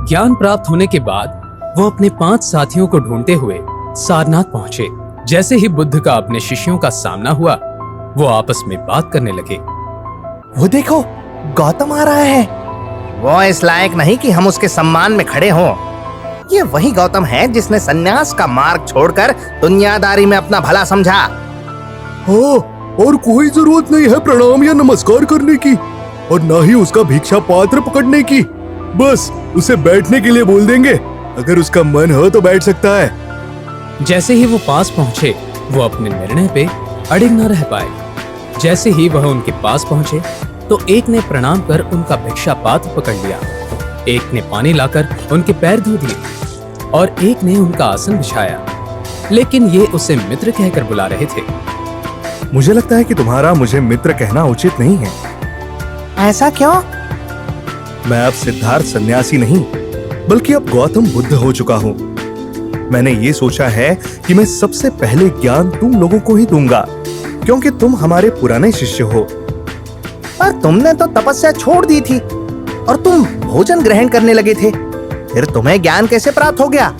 ज्ञान प्राप्त होने के बाद वो अपने 5 साथियों को ढूंढते हुए सारनाथ पहुंचे। जैसे ही बुद्ध का अपने शिष्यों का सामना हुआ, वो आपस में बात करने लगे। वो देखो, गौतम आ रहा है। वो इस लायक नहीं कि हम उसके सम्मान में खड़े हों। ये वही गौतम है जिसने सन्यास का मार्ग छोड़कर दुनियादारी में अपना भला समझा। हाँ, और कोई जरूरत नहीं है प्रणाम या नमस्कार करने की, और ना ही उसका भिक्षा पात्र पकड़ने की। बस उसे बैठने के लिए बोल देंगे, अगर उसका मन हो तो बैठ सकता है। जैसे ही वो पास पहुंचे, वो अपने निर्णय पे अड़िग न रह पाए। जैसे ही वह उनके पास पहुंचे तो एक ने प्रणाम कर उनका भिक्षा पात्र पकड़ लिया, एक ने पानी लाकर उनके पैर धो दिए और एक ने उनका आसन बिछाया। लेकिन ये उसे मित्र कहकर बुला रहे थे। मुझे लगता है कि तुम्हारा मुझे मित्र कहना उचित नहीं है। ऐसा क्यों? मैं अब सिद्धार्थ सन्यासी नहीं, बल्कि अब गौतम बुद्ध हो चुका हूँ। मैंने ये सोचा है कि मैं सबसे पहले ज्ञान तुम लोगों को ही दूंगा, क्योंकि तुम हमारे पुराने शिष्य हो। पर तुमने तो तपस्या छोड़ दी थी और तुम भोजन ग्रहण करने लगे थे, फिर तुम्हें ज्ञान कैसे प्राप्त हो गया?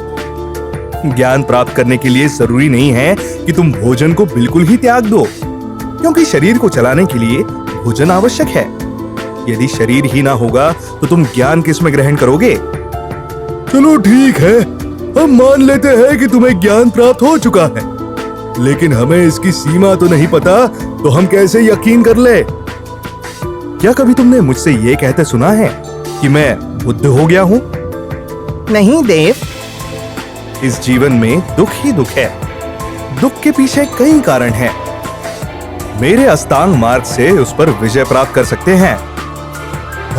ज्ञान प्राप्त करने के लिए जरूरी नहीं है कि तुम भोजन को बिल्कुल ही त्याग दो, क्योंकि शरीर को चलाने के लिए भोजन आवश्यक है। यदि शरीर ही ना होगा तो तुम ज्ञान किसमें ग्रहण करोगे? चलो ठीक है, हम मान लेते हैं कि तुम्हें ज्ञान प्राप्त हो चुका है, लेकिन हमें इसकी सीमा तो नहीं पता, तो हम कैसे यकीन कर ले? क्या कभी तुमने मुझसे ये कहते सुना है कि मैं बुद्ध हो गया हूँ? नहीं देव। इस जीवन में दुख ही दुख है। दुख के पीछे कई कारण हैं। मेरे अष्टांग मार्ग से उस पर विजय प्राप्त कर सकते हैं।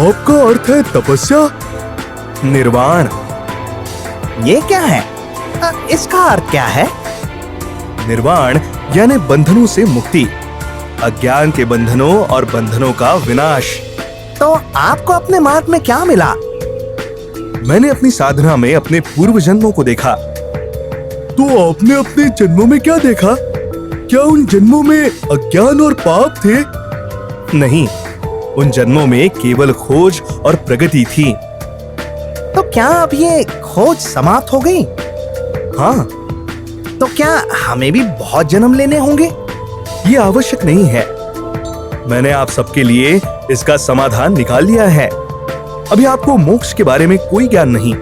आपका अर्थ है तपस्या, निर्वाण। ये क्या है? इसका अर्थ क्या है? निर्वाण यानी बंधनों से मुक्ति, अज्ञान के बंधनों और बंधनों का विनाश। तो आपको अपने मार्ग में क्या मिला? मैंने अपनी साधना में अपने पूर्व जन्मों को देखा। तो आपने अपने जन्मों में क्या देखा? क्या उन जन्मों में अज्ञान और पाप थे? नहीं, उन जन्मों में केवल खोज और प्रगति थी। तो क्या अब ये खोज समाप्त हो गई? हाँ। तो क्या हमें भी बहुत जन्म लेने होंगे? ये आवश्यक नहीं है। मैंने आप सबके लिए इसका समाधान निकाल लिया है। अभी आपको मोक्ष के बारे में कोई ज्ञान नहीं।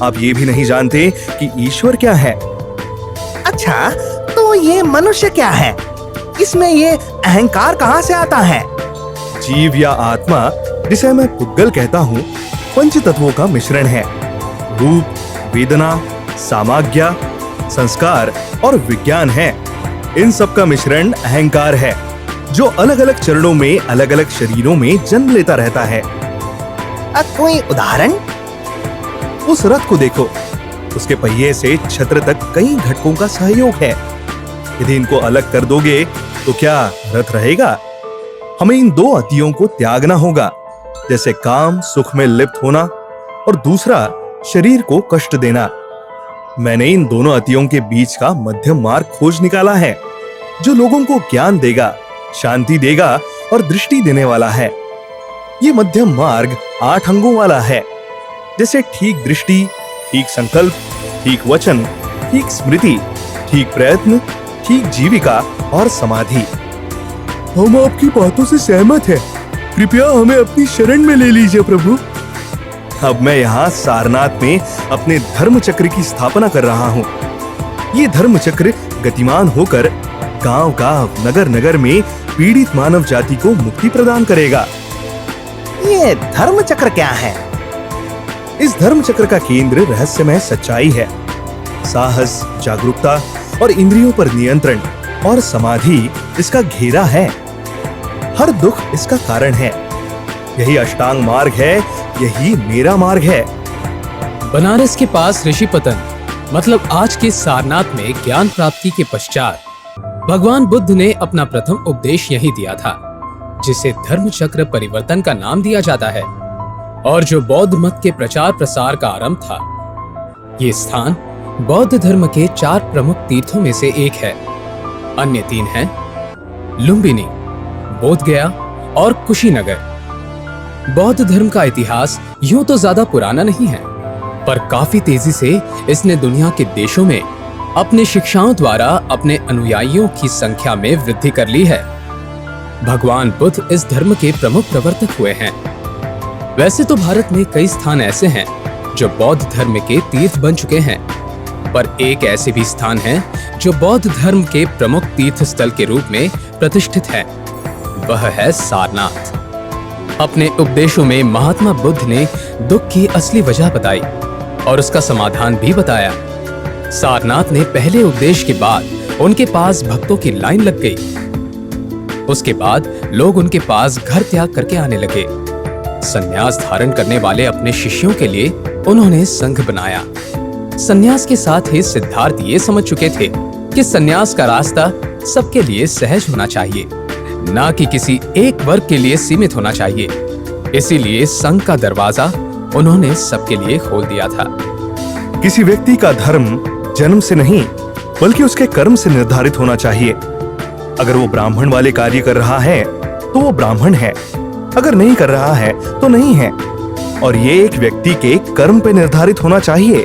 आप ये भी नहीं जानते कि ईश्वर क्या है। अच्छा, तो ये मनुष्य क्या है? इसमें ये अहंकार कहाँ से आता है? जीव या आत्मा, जिसे मैं पुद्गल कहता हूँ, पंच तत्वों का मिश्रण है। रूप, वेदना, सामाज्ञा, संस्कार और विज्ञान है। इन सब का मिश्रण अहंकार है, जो अलग अलग चरणों में अलग अलग शरीरों में जन्म लेता रहता है। कोई उदाहरण? उस रथ को देखो, उसके पहिए से छत्र तक कई घटकों का सहयोग है। यदि इनको अलग कर दोगे तो क्या रथ रहेगा? हमें इन दो अतियों को त्यागना होगा, जैसे काम सुख में लिप्त होना और दूसरा शरीर को कष्ट देना। मैंने इन दोनों अतियों के बीच का मध्यम मार्ग खोज निकाला है, जो लोगों को ज्ञान देगा, शांति देगा और दृष्टि देने वाला है। ये मध्यम मार्ग 8 अंगों वाला है, जैसे ठीक दृष्टि, ठीक संकल्प, ठीक वचन, ठीक स्मृति, ठीक प्रयत्न, ठीक जीविका और समाधि। हम आपकी बातों से सहमत हैं। कृपया हमें अपनी शरण में ले लीजिए प्रभु। अब मैं यहाँ सारनाथ में अपने धर्म चक्र की स्थापना कर रहा हूँ। ये धर्म चक्र गतिमान होकर गांव-गांव, नगर-नगर में पीड़ित मानव जाति को मुक्ति प्रदान करेगा। ये धर्म चक्र क्या है? इस धर्म चक्र का केंद्र रहस्यमय सच्चाई है। साहस, जागरूकता और इंद्रियों पर नियंत्रण और समाधि इसका घेरा है। हर दुख इसका कारण है। यही अष्टांग मार्ग है, यही मेरा मार्ग है। बनारस के पास ऋषिपतन मतलब आज के सारनाथ में ज्ञान प्राप्ति के पश्चात भगवान बुद्ध ने अपना प्रथम उपदेश यही दिया था, जिसे धर्म चक्र परिवर्तन का नाम दिया जाता है और जो बौद्ध मत के प्रचार प्रसार का आरंभ था। ये स्थान बौद्ध धर्म के 4 प्रमुख तीर्थों में से एक है। अन्य 3 हैं लुम्बिनी, बोधगया और कुशीनगर। बौद्ध धर्म का इतिहास यूं तो ज्यादा पुराना नहीं है, पर काफी तेजी से इसने दुनिया के देशों में अपने शिक्षाओं द्वारा अपने अनुयायियों की संख्या में वृद्धि कर ली है। भगवान बुद्ध इस धर्म के प्रमुख प्रवर्तक हुए हैं। वैसे तो भारत में कई स्थान ऐसे हैं जो बौद्ध धर्म के तीर्थ बन चुके हैं, पर एक ऐसे भी स्थान है जो बौद्ध धर्म के प्रमुख तीर्थ स्थल के रूप में प्रतिष्ठित है। वह है सारनाथ। अपने उपदेशों में महात्मा बुद्ध ने दुख की असली वजह बताई और उसका समाधान भी बताया। सारनाथ ने पहले उपदेश के बाद उनके पास भक्तों की लाइन लग गई। उसके बाद लोग उनके पास घर त्याग करके आने लगे। संन्यास धारण करने वाले अपने शिष्यों के लिए उन्होंने संघ बनाया। संन्यास के साथ ही सिद्धार्थ ये समझ चुके थे कि संन्यास का रास्ता सबके लिए सहज होना चाहिए, ना कि किसी एक वर्ग के लिए सीमित होना चाहिए। इसीलिए संघ का दरवाजा उन्होंने सबके लिए खोल दिया था। किसी व्यक्ति का धर्म जन्म से नहीं बल्कि उसके कर्म से निर्धारित होना चाहिए। अगर वो ब्राह्मण वाले कार्य कर रहा है तो वो ब्राह्मण है, अगर नहीं कर रहा है तो नहीं है। और ये एक व्यक्ति के कर्म पे निर्धारित होना चाहिए।